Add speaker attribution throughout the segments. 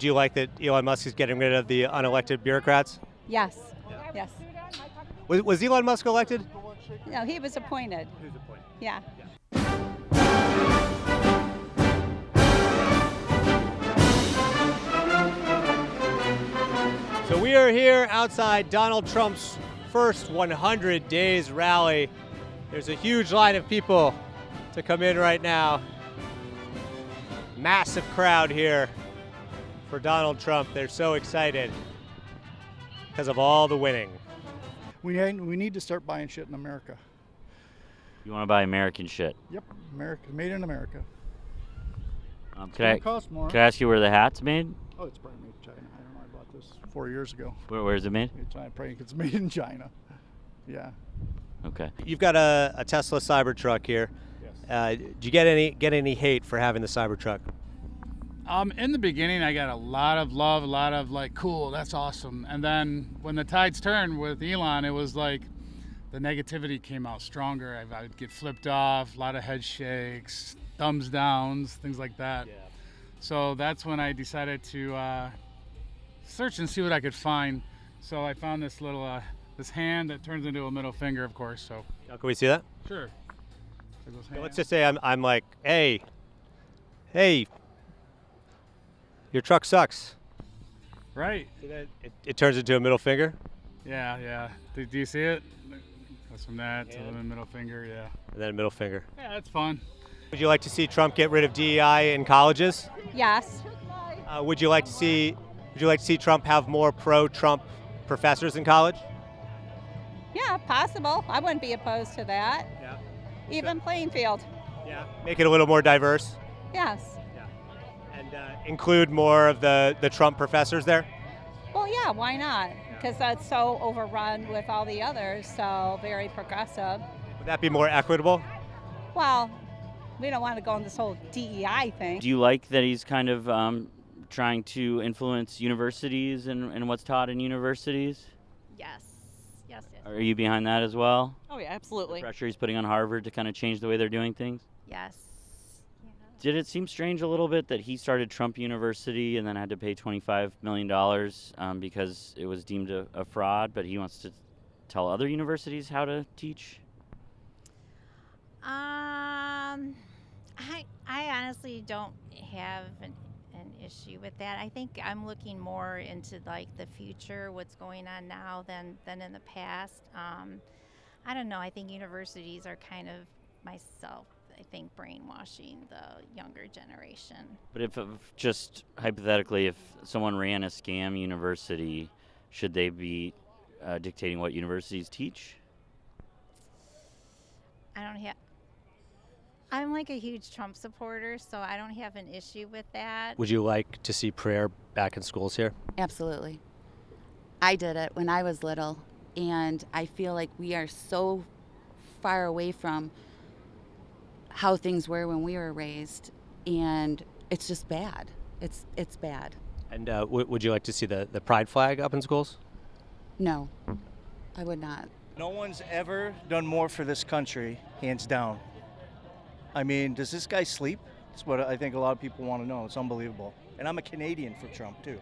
Speaker 1: you like that Elon Musk is getting rid of the unelected bureaucrats?
Speaker 2: Yes. Yes.
Speaker 1: Was Elon Musk elected?
Speaker 2: No, he was appointed.
Speaker 1: He was appointed.
Speaker 2: Yeah.
Speaker 1: So we are here outside Donald Trump's first 100 days rally. There's a huge line of people to come in right now. Massive crowd here for Donald Trump. They're so excited because of all the winning.
Speaker 3: We need to start buying shit in America.
Speaker 4: You want to buy American shit?
Speaker 3: Yep, America, made in America.
Speaker 4: Could I
Speaker 3: Cost more.
Speaker 4: ask you where the hat's made?
Speaker 3: Oh, it's probably made in China. I don't know. I bought this 4 years ago.
Speaker 4: Where's it made?
Speaker 3: I probably think it's made in China. Yeah.
Speaker 4: Okay.
Speaker 1: You've got a Tesla Cybertruck here.
Speaker 3: Yes.
Speaker 1: Did you get any hate for having the Cybertruck?
Speaker 5: In the beginning, I got a lot of love, a lot of like, cool, that's awesome. And then when the tides turned with Elon, it was like the negativity came out stronger. I would get flipped off, a lot of head shakes, thumbs downs, things like that. Yeah. So that's when I decided to search and see what I could find. So I found this little this hand that turns into a middle finger, of course. So.
Speaker 1: Oh, can we see that?
Speaker 5: Sure.
Speaker 1: So let's just say I'm like, hey, your truck sucks.
Speaker 5: Right.
Speaker 1: So that it turns into a middle finger.
Speaker 5: Yeah. Do you see it? Goes from that to the middle finger, yeah.
Speaker 1: And then a middle finger.
Speaker 5: Yeah, that's fun.
Speaker 1: Would you like to see Trump get rid of DEI in colleges?
Speaker 2: Yes.
Speaker 1: Would you like to see Trump have more pro-Trump professors in college?
Speaker 2: Yeah, possible. I wouldn't be opposed to that.
Speaker 1: Yeah.
Speaker 2: Even playing field.
Speaker 1: Yeah. Make it a little more diverse.
Speaker 2: Yes.
Speaker 1: And include more of the Trump professors there?
Speaker 2: Well, yeah, why not? Because that's so overrun with all the others, so very progressive.
Speaker 1: Would that be more equitable?
Speaker 2: Well, we don't want to go on this whole DEI thing.
Speaker 4: Do you like that he's kind of trying to influence universities and what's taught in universities?
Speaker 6: Yes.
Speaker 4: Are you behind that as well?
Speaker 6: Oh yeah, absolutely.
Speaker 4: The pressure he's putting on Harvard to kind of change the way they're doing things?
Speaker 6: Yes. Yeah.
Speaker 4: Did it seem strange a little bit that he started Trump University and then had to pay $25 million because it was deemed a fraud, but he wants to tell other universities how to teach?
Speaker 6: I honestly don't have an issue with that. I think I'm looking more into like the future, what's going on now than in the past. I don't know. I think universities are kind of I think brainwashing the younger generation.
Speaker 4: But if just hypothetically, if someone ran a scam university, should they be dictating what universities teach?
Speaker 6: I'm like a huge Trump supporter, so I don't have an issue with that.
Speaker 1: Would you like to see prayer back in schools here?
Speaker 7: Absolutely. I did it when I was little, and I feel like we are so far away from how things were when we were raised, and it's just bad. It's bad.
Speaker 1: And would you like to see the pride flag up in schools?
Speaker 7: No, I would not.
Speaker 8: No one's ever done more for this country, hands down. I mean, does this guy sleep? That's what I think a lot of people want to know. It's unbelievable. And I'm a Canadian for Trump, too.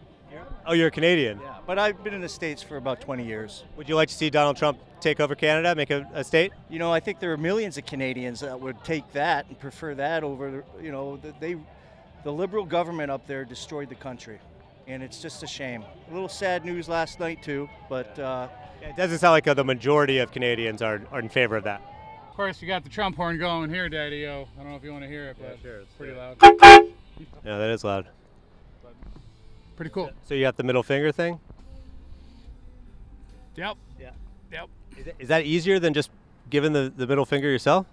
Speaker 1: Oh, you're a Canadian?
Speaker 8: Yeah, but I've been in the States for about 20 years.
Speaker 1: Would you like to see Donald Trump take over Canada, make a state?
Speaker 8: You know, I think there are millions of Canadians that would take that and prefer that over, the Liberal government up there destroyed the country. And it's just a shame. A little sad news last night, too, but...
Speaker 1: it doesn't sound like the majority of Canadians are in favor of that.
Speaker 5: Of course, you got the Trump horn going here, Daddy-O. I don't know if you want to hear it, but
Speaker 1: sure, it's
Speaker 5: pretty loud.
Speaker 1: Yeah, that is loud.
Speaker 5: Pretty cool.
Speaker 1: So you got the middle finger thing?
Speaker 5: Yep.
Speaker 1: Yeah.
Speaker 5: Yep.
Speaker 1: Is that easier than just giving the middle finger yourself?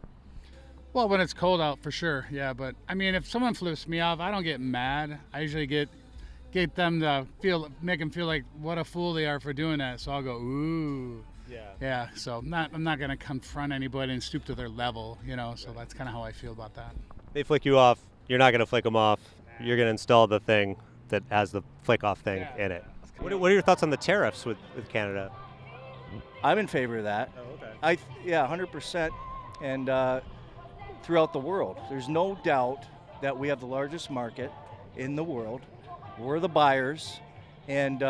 Speaker 5: Well, when it's cold out, for sure, yeah. But, I mean, if someone flips me off, I don't get mad. I usually get them to make them feel like what a fool they are for doing that. So I'll go, ooh. Yeah, so I'm not going to confront anybody and stoop to their level, so that's kind of how I feel about that.
Speaker 1: They flick you off, you're not going to flick them off. You're going to install the thing that has the flick off thing in it. What are your thoughts on the tariffs with Canada?
Speaker 8: I'm in favor of that.
Speaker 1: Oh, okay.
Speaker 8: 100%. And throughout the world, there's no doubt that we have the largest market in the world. We're the buyers, and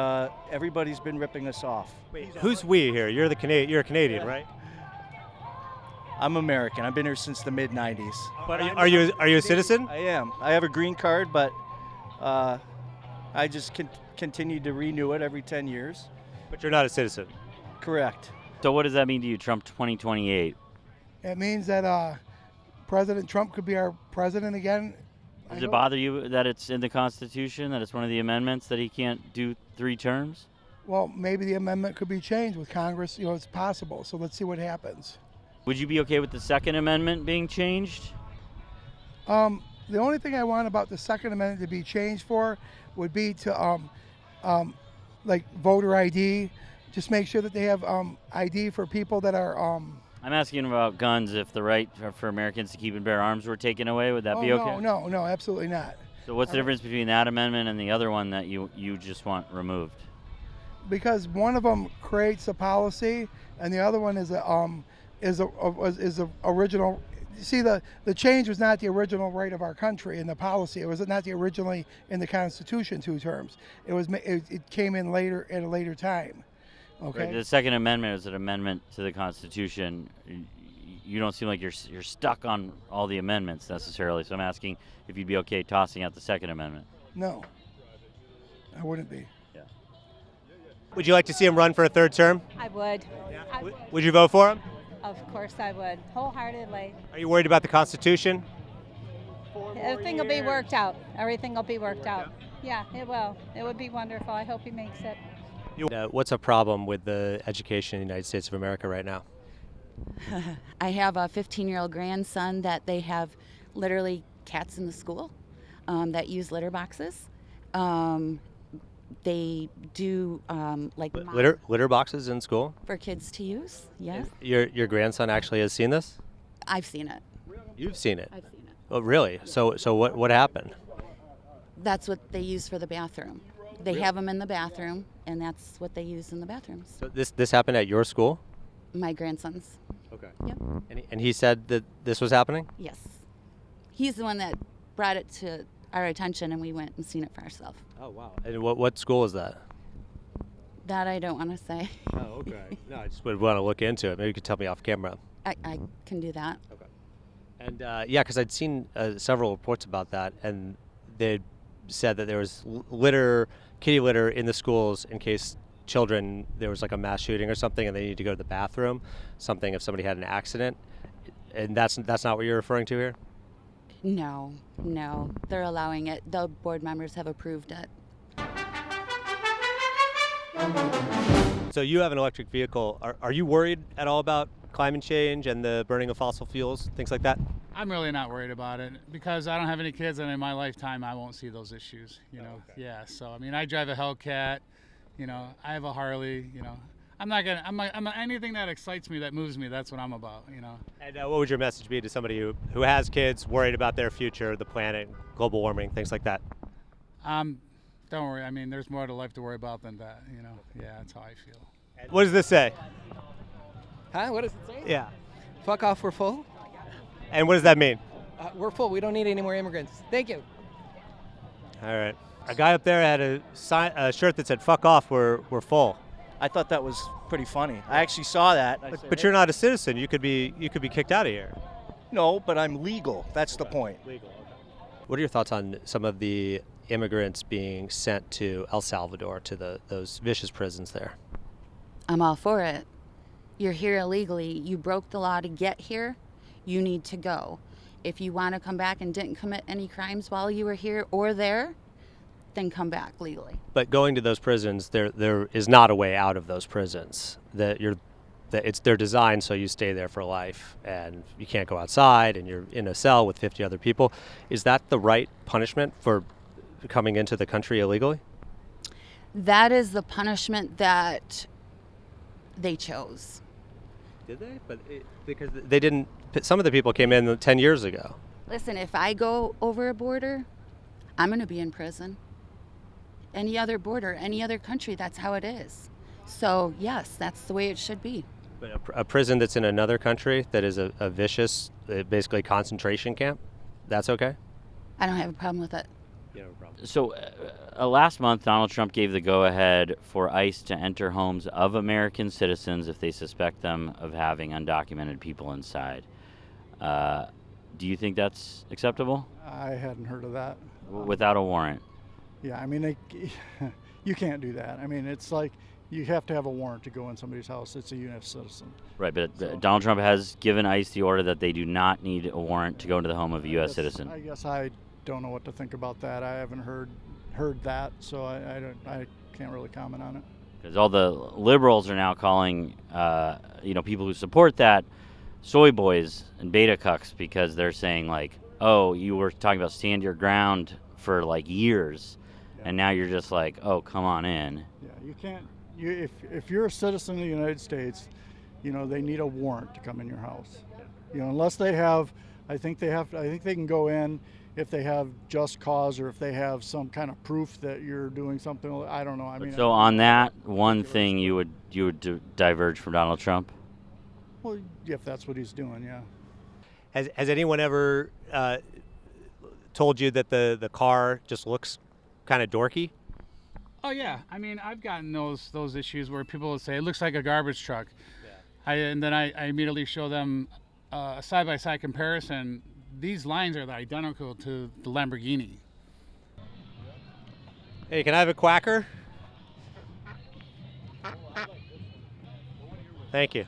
Speaker 8: everybody's been ripping us off.
Speaker 1: Wait, who's we here? You're a Canadian, right?
Speaker 8: I'm American. I've been here since the mid '90s.
Speaker 1: But are you a citizen?
Speaker 8: I am. I have a green card, but I just continue to renew it every 10 years.
Speaker 1: But you're not a citizen.
Speaker 8: Correct.
Speaker 4: So what does that mean to you, Trump 2028?
Speaker 9: It means that President Trump could be our president again.
Speaker 4: Does it bother you that it's in the Constitution, that it's one of the amendments that he can't do 3 terms?
Speaker 9: Well, maybe the amendment could be changed with Congress. You know, it's possible. So let's see what happens.
Speaker 4: Would you be okay with the Second Amendment being changed?
Speaker 9: The only thing I want about the Second Amendment to be changed for would be to, like voter ID. Just make sure that they have ID for people that are.
Speaker 4: I'm asking about guns. If the right for Americans to keep and bear arms were taken away, would that be okay?
Speaker 9: No, absolutely not.
Speaker 4: So what's the difference between that amendment and the other one that you just want removed?
Speaker 9: Because one of them creates a policy, and the other one is a original. See, the change was not the original right of our country in the policy. It was not the originally in the Constitution 2 terms. It came in later at a later time. Okay.
Speaker 4: Right, the Second Amendment is an amendment to the Constitution. You don't seem like you're stuck on all the amendments necessarily. So I'm asking if you'd be okay tossing out the Second Amendment.
Speaker 9: No, I wouldn't be.
Speaker 4: Yeah.
Speaker 1: Would you like to see him run for a 3rd term?
Speaker 2: I would.
Speaker 1: Would you vote for him?
Speaker 2: Of course I would, wholeheartedly.
Speaker 1: Are you worried about the Constitution?
Speaker 2: Everything will be worked out. Everything will be worked out. Yeah, it will. It would be wonderful. I hope he makes it.
Speaker 1: What's a problem with the education in the United States of America right now?
Speaker 7: I have a 15-year-old grandson that they have literally cats in the school that use litter boxes. They do like
Speaker 1: litter boxes in school
Speaker 7: for kids to use. Yes.
Speaker 1: Your grandson actually has seen this?
Speaker 7: I've seen it.
Speaker 1: You've seen it?
Speaker 7: I've seen it.
Speaker 1: Oh, really? So what happened?
Speaker 7: That's what they use for the bathroom. They have them in the bathroom, and that's what they use in the bathrooms.
Speaker 1: So this happened at your school?
Speaker 7: My grandson's.
Speaker 1: Okay.
Speaker 7: Yep.
Speaker 1: And he said that this was happening?
Speaker 7: Yes. He's the one that brought it to our attention, and we went and seen it for ourselves.
Speaker 1: Oh, wow. And what school is that?
Speaker 7: That I don't want to say.
Speaker 1: Oh, okay. No, I just would want to look into it. Maybe you could tell me off camera.
Speaker 7: I can do that.
Speaker 1: Okay. And yeah, because I'd seen several reports about that, and they'd said that there was kitty litter in the schools in case there was like a mass shooting or something and they needed to go to the bathroom, something if somebody had an accident. And that's not what you're referring to here?
Speaker 7: No, they're allowing it. The board members have approved it.
Speaker 1: So you have an electric vehicle. Are you worried at all about climate change and the burning of fossil fuels, things like that?
Speaker 5: I'm really not worried about it because I don't have any kids, and in my lifetime, I won't see those issues. You know,
Speaker 1: okay.
Speaker 5: Yeah. So I mean, I drive a Hellcat. You know, I have a Harley. You know, I'm anything that excites me, that moves me. That's what I'm about. You know.
Speaker 1: And what would your message be to somebody who has kids, worried about their future, the planet, global warming, things like that?
Speaker 5: Don't worry. I mean, there's more to life to worry about than that. You know. Yeah, that's how I feel.
Speaker 1: And what does this say?
Speaker 10: Huh? What does it say?
Speaker 1: Yeah.
Speaker 10: Fuck off, we're full.
Speaker 1: And what does that mean?
Speaker 10: We're full. We don't need any more immigrants. Thank you.
Speaker 1: All right. A guy up there had a shirt that said "Fuck off, we're full."
Speaker 8: I thought that was pretty funny. I actually saw that.
Speaker 1: But you're not a citizen. You could be kicked out of here.
Speaker 8: No, but I'm legal. That's the point.
Speaker 1: Legal. Okay. What are your thoughts on some of the immigrants being sent to El Salvador, to those vicious prisons there?
Speaker 7: I'm all for it. You're here illegally. You broke the law to get here. You need to go. If you want to come back and didn't commit any crimes while you were here or there, then come back legally.
Speaker 1: But going to those prisons, there is not a way out of those prisons. They're designed so you stay there for life, and you can't go outside, and you're in a cell with 50 other people. Is that the right punishment for coming into the country illegally?
Speaker 7: That is the punishment that they chose.
Speaker 1: Did they? But because they didn't. Some of the people came in 10 years ago.
Speaker 7: Listen, if I go over a border, I'm going to be in prison. Any other border, any other country, that's how it is. So, yes, that's the way it should be.
Speaker 1: But a prison that's in another country that is a vicious, basically concentration camp, that's okay?
Speaker 7: I don't have a problem with it.
Speaker 1: you have a problem.
Speaker 4: So, last month, Donald Trump gave the go-ahead for ICE to enter homes of American citizens if they suspect them of having undocumented people inside. Do you think that's acceptable?
Speaker 3: I hadn't heard of that.
Speaker 4: Without a warrant?
Speaker 3: Yeah, I mean, you can't do that. I mean, it's like you have to have a warrant to go in somebody's house. It's a U.S. citizen.
Speaker 4: Right, but Donald Trump has given ICE the order that they do not need a warrant to go into the home of a U.S. citizen.
Speaker 3: I guess I don't know what to think about that. I haven't heard that, so I can't really comment on it.
Speaker 4: Because all the liberals are now calling, people who support that soy boys and beta cucks, because they're saying like, oh, you were talking about stand your ground for like years, and now you're just like, oh, come on in.
Speaker 3: Yeah, you can't. If you're a citizen of the United States, they need a warrant to come in your house. Unless they have, I think they can go in if they have just cause or if they have some kind of proof that you're doing something. I don't know. I mean,
Speaker 4: so on that one thing, you would diverge from Donald Trump.
Speaker 3: Well, if that's what he's doing, yeah.
Speaker 1: Has anyone ever told you that the car just looks kind of dorky?
Speaker 5: Oh yeah, I mean I've gotten those issues where people will say it looks like a garbage truck, and then I immediately show them a side-by-side comparison. These lines are identical to the Lamborghini.
Speaker 1: Hey, can I have a quacker? Thank you.